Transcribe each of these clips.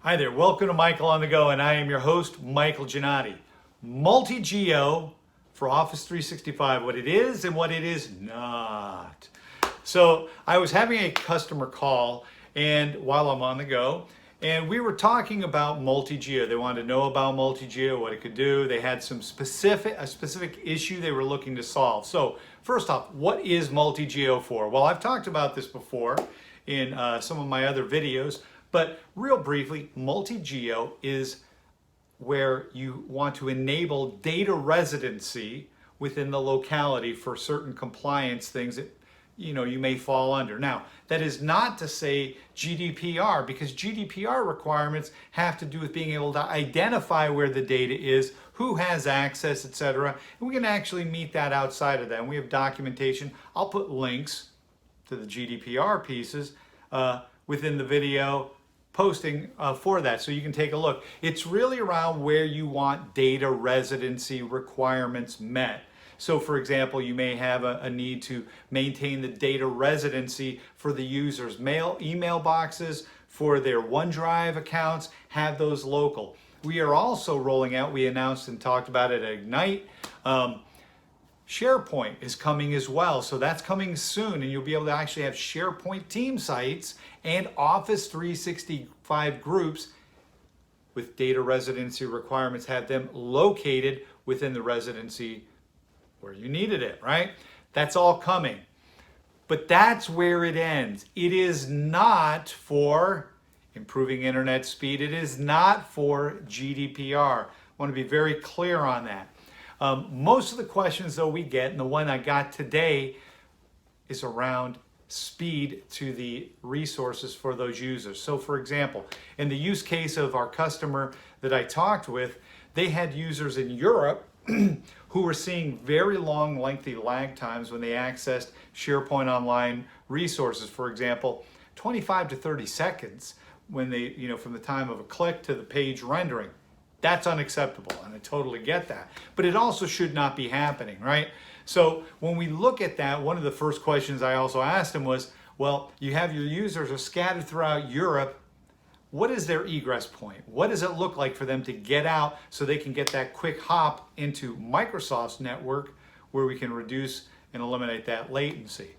Hi there, welcome to Michael on the Go, and I am your host, Michael Giannotti. Multi-Geo for Office 365, what it is and what it is not. So I was having a customer call and while I'm on the go, and we were talking about Multi-Geo. They wanted to know about Multi-Geo, what it could do. They had a specific issue they were looking to solve. So first off, what is Multi-Geo for? Well, I've talked about this before in some of my other videos, but real briefly, Multi-Geo is where you want to enable data residency within the locality for certain compliance things that you may fall under. Now, that is not to say GDPR, because GDPR requirements have to do with being able to identify where the data is, who has access, etc. And we can actually meet that outside of that. And we have documentation. I'll put links to the GDPR pieces within the video posting for that, so you can take a look. It's really around where you want data residency requirements met. So for example, you may have a need to maintain the data residency for the user's email boxes, for their OneDrive accounts, have those local. We are also rolling out, we announced and talked about it at Ignite, SharePoint is coming as well, so that's coming soon, and you'll be able to actually have SharePoint team sites and Office 365 groups with data residency requirements, have them located within the residency where you needed it, right? That's all coming. But that's where it ends. It is not for improving internet speed. It is not for GDPR. I want to be very clear on that. Most of the questions though we get, and the one I got today, is around speed to the resources for those users. So for example, in the use case of our customer that I talked with, they had users in Europe who were seeing very long, lengthy lag times when they accessed SharePoint Online resources. For example, 25 to 30 seconds when they, from the time of a click to the page rendering. That's unacceptable, and I totally get that. But it also should not be happening, right? So when we look at that, one of the first questions I also asked him was, well, you have your users are scattered throughout Europe. What is their egress point? What does it look like for them to get out so they can get that quick hop into Microsoft's network where we can reduce and eliminate that latency?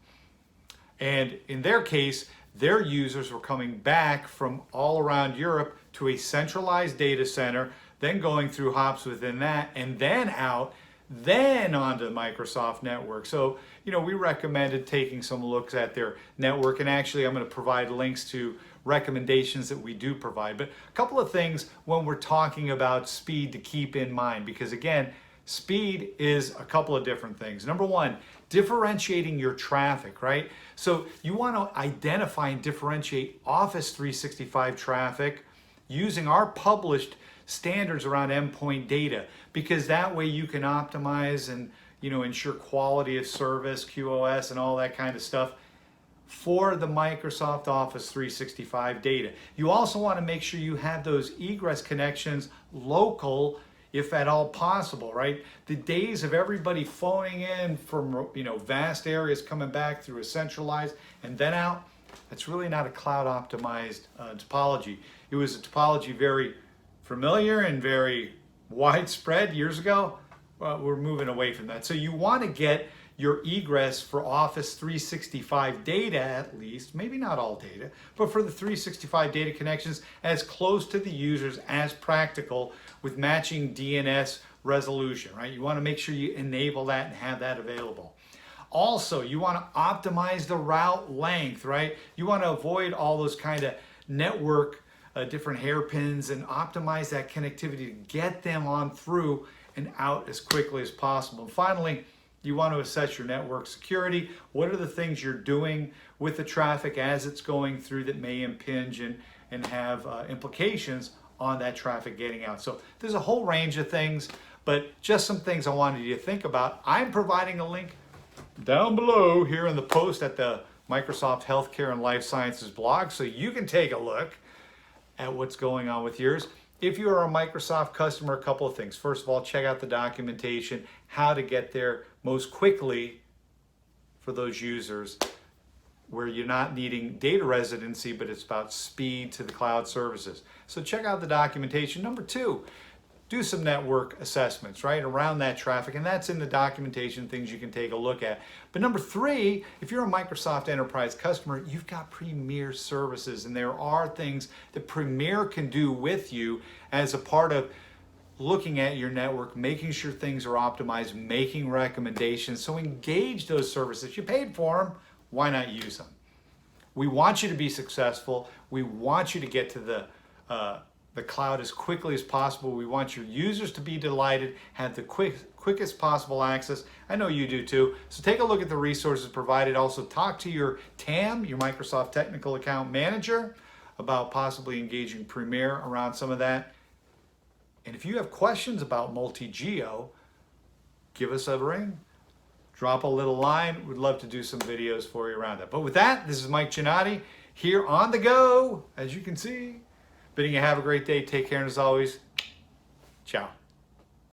And in their case, their users were coming back from all around Europe to a centralized data center, then going through hops within that, and then out, then onto the Microsoft network. So, we recommended taking some looks at their network, and actually I'm going to provide links to recommendations that we do provide. But a couple of things when we're talking about speed to keep in mind, because again, speed is a couple of different things. Number one, differentiating your traffic, right? So you want to identify and differentiate Office 365 traffic using our published standards around endpoint data, because that way you can optimize and ensure quality of service, QoS, and all that kind of stuff for the Microsoft Office 365 data. You also want to make sure you have those egress connections local, if at all possible, right? The days of everybody phoning in from vast areas coming back through a centralized and then out, that's really not a cloud optimized topology. It was a topology very familiar and very widespread years ago. We're moving away from that. So you want to get your egress for Office 365 data, at least, maybe not all data, but for the 365 data connections, as close to the users as practical with matching DNS resolution, right? You want to make sure you enable that and have that available. Also, you want to optimize the route length, right? You want to avoid all those kind of network different hairpins and optimize that connectivity to get them on through and out as quickly as possible. And finally, you want to assess your network security. What are the things you're doing with the traffic as it's going through that may impinge and have implications on that traffic getting out? So there's a whole range of things, but just some things I wanted you to think about. I'm providing a link down below here in the post at the Microsoft Healthcare and Life Sciences blog, so you can take a look at what's going on with yours. If you are a Microsoft customer, a couple of things. First of all, check out the documentation, how to get there most quickly for those users where you're not needing data residency, but it's about speed to the cloud services. So check out the documentation. Number 2, do some network assessments, right, around that traffic, and that's in the documentation, things you can take a look at. But number 3, if you're a Microsoft Enterprise customer, you've got Premier services, and there are things that Premier can do with you as a part of looking at your network, making sure things are optimized, making recommendations. So engage those services. You paid for them, why not use them? We want you to be successful. We want you to get to the cloud as quickly as possible. We want your users to be delighted, have the quickest possible access. I know you do too. So take a look at the resources provided. Also talk to your TAM, your Microsoft Technical Account Manager, about possibly engaging Premier around some of that. And if you have questions about Multi-Geo, give us a ring. Drop a little line. We'd love to do some videos for you around that. But with that, this is Mike Giannotti here on the go, as you can see. Bidding you have a great day. Take care, and as always, ciao.